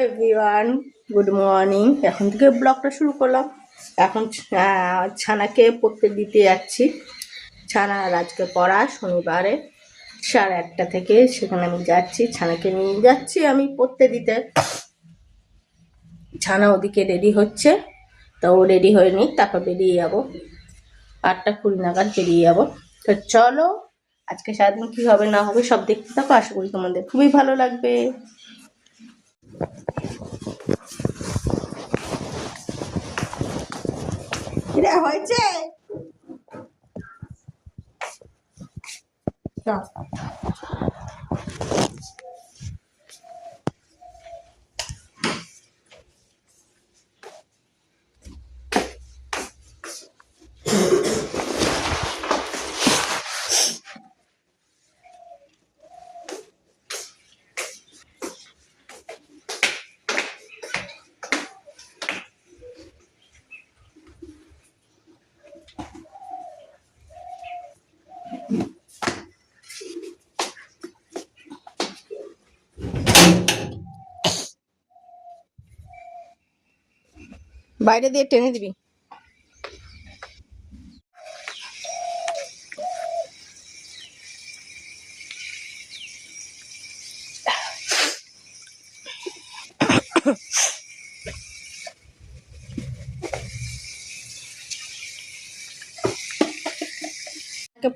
Everyone, good morning. এখন থেকে ব্লগটা শুরু করলাম। এখন ছানাকে পড়তে দিতে যাচ্ছি। ছানার আজকে পড়া শনিবারে 1:30 থেকে সেখানে আমি যাচ্ছি, ছানাকে নিয়ে যাচ্ছি আমি পড়তে দিতে। ছানা ওদিকে রেডি হচ্ছে, তো ও রেডি হয়নি, তারপর বেরিয়ে যাবো 8:20 নাগাদ বেরিয়ে যাবো। তো চলো, আজকে সারাদিন কি হবে না হবে সব দেখতে থাকো, আশা করি তোমাদের খুবই ভালো লাগবে। এটা হয়েছে বাইরে দিয়ে টেনে দিবি।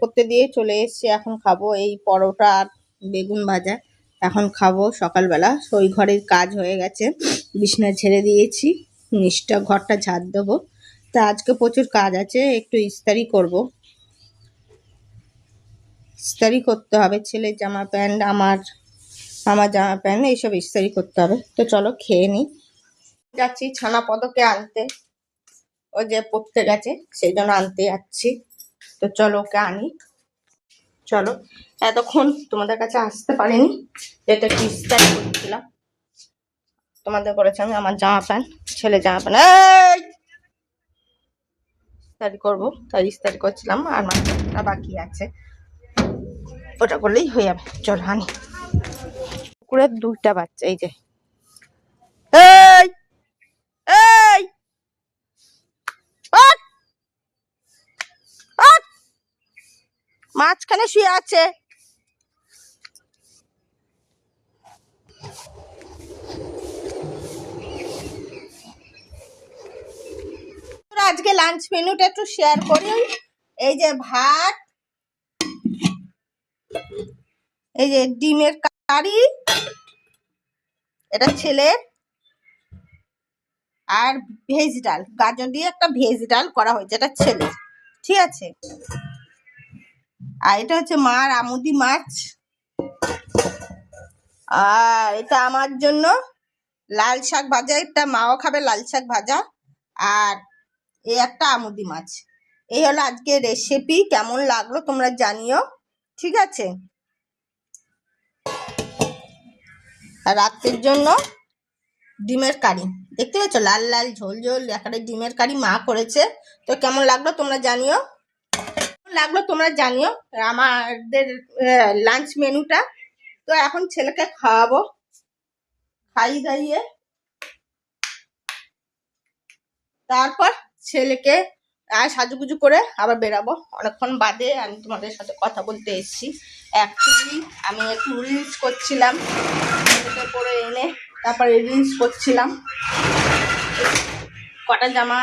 পড়তে দিয়ে চলে এসেছি, এখন খাবো এই পরোটা আর বেগুন ভাজা। এখন খাবো সকালবেলা। ওই ঘরের কাজ হয়ে গেছে, বিছানা ঝেড়ে দিয়েছি, নিচটা ঘরটা ঝাড় দেবো। তা আজকে প্রচুর কাজ আছে, একটু ইস্তারি করব, ইস্তারি করতে হবে। ছেলের জামা প্যান্ট, আমার জামা প্যান্ট এইসব ইস্তারি করতে হবে। তো চলো খেয়ে নিই। যাচ্ছি ছানা পদকে আনতে, ও যে পড়তে গেছে সেই জন্য আনতে যাচ্ছি। তো চলো ওকে আনি। চলো, এতক্ষণ তোমাদের কাছে আসতে পারিনি, যেটা একটু ইস্তারি করছিলাম। তোমাদের করেছি আমি আমার জামা প্যান্ট, ছেলে জামা প্যান্ট ইস্তারি করবো, তাই ইস্তারি করছিলাম। আর মাছটা বাকি আছে, ওটা করলেই হয়ে যাবে। চলো আনি। কুকুরের 2টা বাচ্চা, এই যে এই এই মাঝখানে শুয়ে আছে। আজকে লাঞ্চ মেনুটা একটু শেয়ার করি। এই যে ভাত, এই যে ডিমের কারি, এটা ছেলের, আর ভেজ ডাল, গাজর দিয়ে একটা ভেজ ডাল করা হয়েছে, এটা ছেলে, ঠিক আছে। আর এটা হচ্ছে মার আমুদি মাছ, আর এটা আমার জন্য লাল শাক ভাজা, একটা মাও খাবে লাল শাক ভাজা, আর এই একটা আমুদি মাছ। এই হলো আজকে রেসিপি। কেমন লাগলো তোমরা জানিও, ঠিক আছে। আর রাতের জন্য ডিমের কারি, দেখতে পাচ্ছ লাল লাল ঝোল ঝোল এখানে ডিমের কারি মা করেছে। তো কেমন লাগলো তোমরা জানিও, আমাদের লাঞ্চ মেনুটা। তো এখন ছেলেকে খাওয়াবো, খাইয়ে দাইয়ে তারপর ছেলেকে আর সাজুগুজু করে আবার বেরাবো। অনেকক্ষণ বাদে আমি তোমাদের সাথে কথা বলতে এসেছি। অ্যাকচুয়ালি আমি একটু রিলস করছিলাম, পরে এনে তারপরে রিলস করছিলাম। কটা জামা,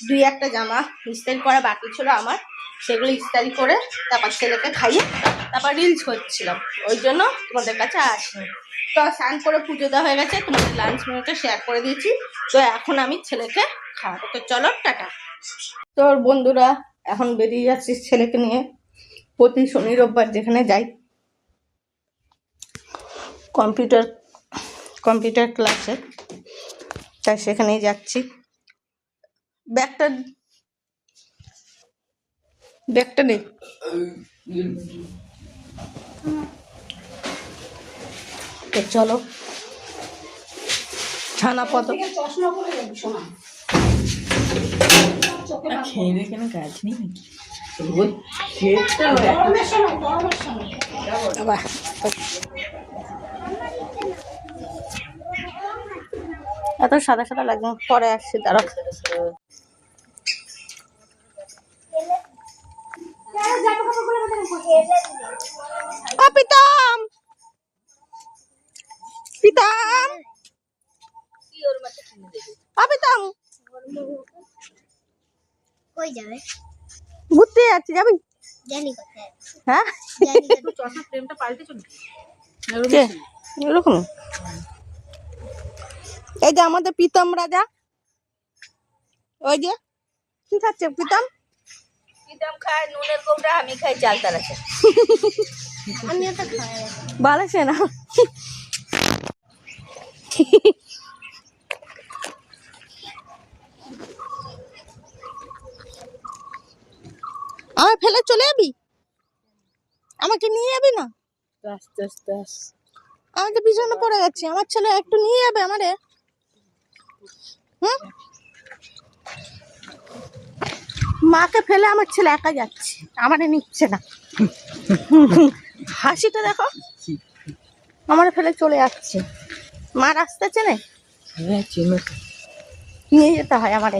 2-1টা জামা ইস্তারি করা বাকি ছিল আমার, সেগুলো ইস্তারি করে তারপর ছেলেকে খাইয়ে তারপর রিলস করছিলাম, ওই জন্য তোমাদের কাছে আসিনি। তো স্নান করে পুজো দেওয়া হয়ে গেছে, তোমাদের লাঞ্চ মেনুটা শেয়ার করে দিয়েছি। তো এখন আমি ছেলেকে খাওয়াবো। তো চলো টাটা। তোর বন্ধুরা এখন বেরিয়ে যাচ্ছি ছেলেকে নিয়ে। প্রতি শনি রোববার যেখানে যাই কম্পিউটার ক্লাসে, তাই সেখানেই যাচ্ছি। ব্যাগটা নেই। তো চলো, ছানা পদ এত সাদা সাদা লাগবে, পরে আসছি দাঁড়াও। ও প্রীতম, প্রীতম, ও প্রীতম, কই যাবে? ঘুরতে যাচ্ছি, যাবি? জানি কোথায়। হ্যাঁ জানি কোথায়। চশমা ফ্রেমটা পাল্টে চলে কে? এরকম এই যে আমাদের প্রীতম রাজা, ওই যে কি খাচ্ছে প্রীতম? প্রীতম খায় নুনের কৌটা, আমি খাই চাল তারাছে। আমিও তো খাই। বাড়াছে না। আমার ফেলে চলে যাবি? আমাকে নিয়ে যাবি না? আস্তে আস্তে আস্তে আমি তো পিছনে পড়ে যাচ্ছি, আমার ছেলে একটু নিয়ে যাবে আমারে? হুম, মাকে ফেলে আমার ছেলে একা যাচ্ছে, আমারে নিচ্ছে না। হাসিটা দেখো, আমারে ফেলে চলে যাচ্ছে। মা রাস্তা চেনে, হ্যাঁ চিনো তো। নিয়ে যেতে হয় আমারে।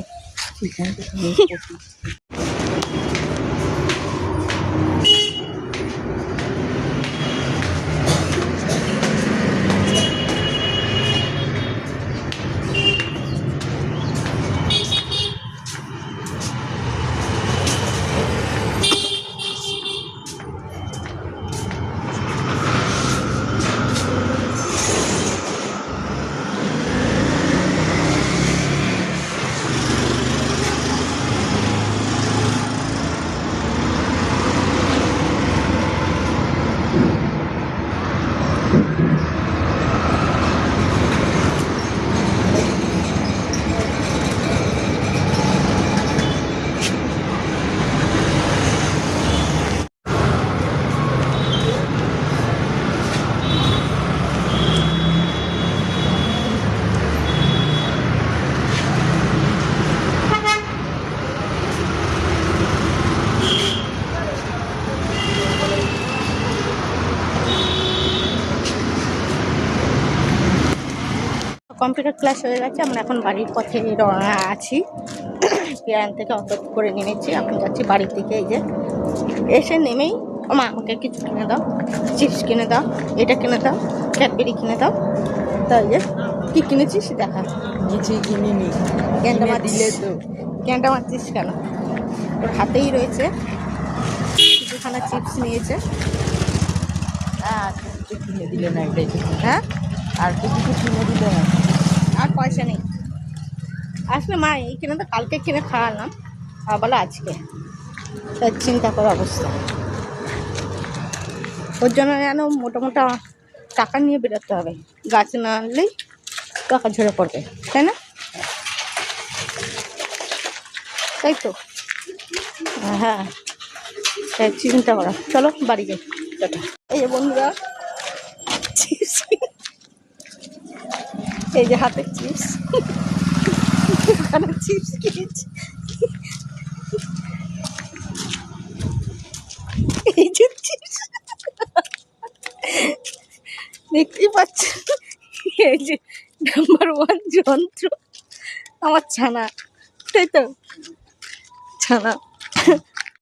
কম্পিউটার ক্লাস হয়ে গেছে, আমরা এখন বাড়ির পথে রওনা আছি। প্লেন থেকে অটো করে নেমেছি, এখন যাচ্ছি বাড়ির দিকে। এই যে এসে নেমেই মা আমাকে কিছু কিনে দাও, চিপস কিনে দাও, এটা কিনে দাও, ক্যাডবেরি কিনে দাও। তাই যে কি কিনেছি সে দেখা। কিছুই কিনিনি, ক্যানটা কিনে দিলে তো। ক্যানটা মারছিস কেন? ওর হাতেই রয়েছে, কিছুখানা চিপস নিয়েছে। আর কিছু কিনে দিলে না, এটাই তো। হ্যাঁ, আর তো কিছু কিনে দিলে না। আর পয়সা নেই। আসলে মা এই কিনে তো কালকে কিনে খাওয়ালাম, আর বলো আজকে, তার চিন্তা করার অবস্থা। ওর জন্য যেন মোটামোটা টাকা নিয়ে বেরোতে হবে, গাছ না আনলেই টাকা ঝরে পড়বে, তাই না? তাই তো, হ্যাঁ, তাই চিন্তা করা। চলো বাড়ি যাই। টাটা। এই যে বন্ধুরা, চিপস, এই যে হাতের চিপস, চিপস কিনেছি। এই যে চিপস দেখতেই পাচ্ছেন, এই যে নাম্বার 1 যন্ত্র আমার ছানা, তাই তো ছানা।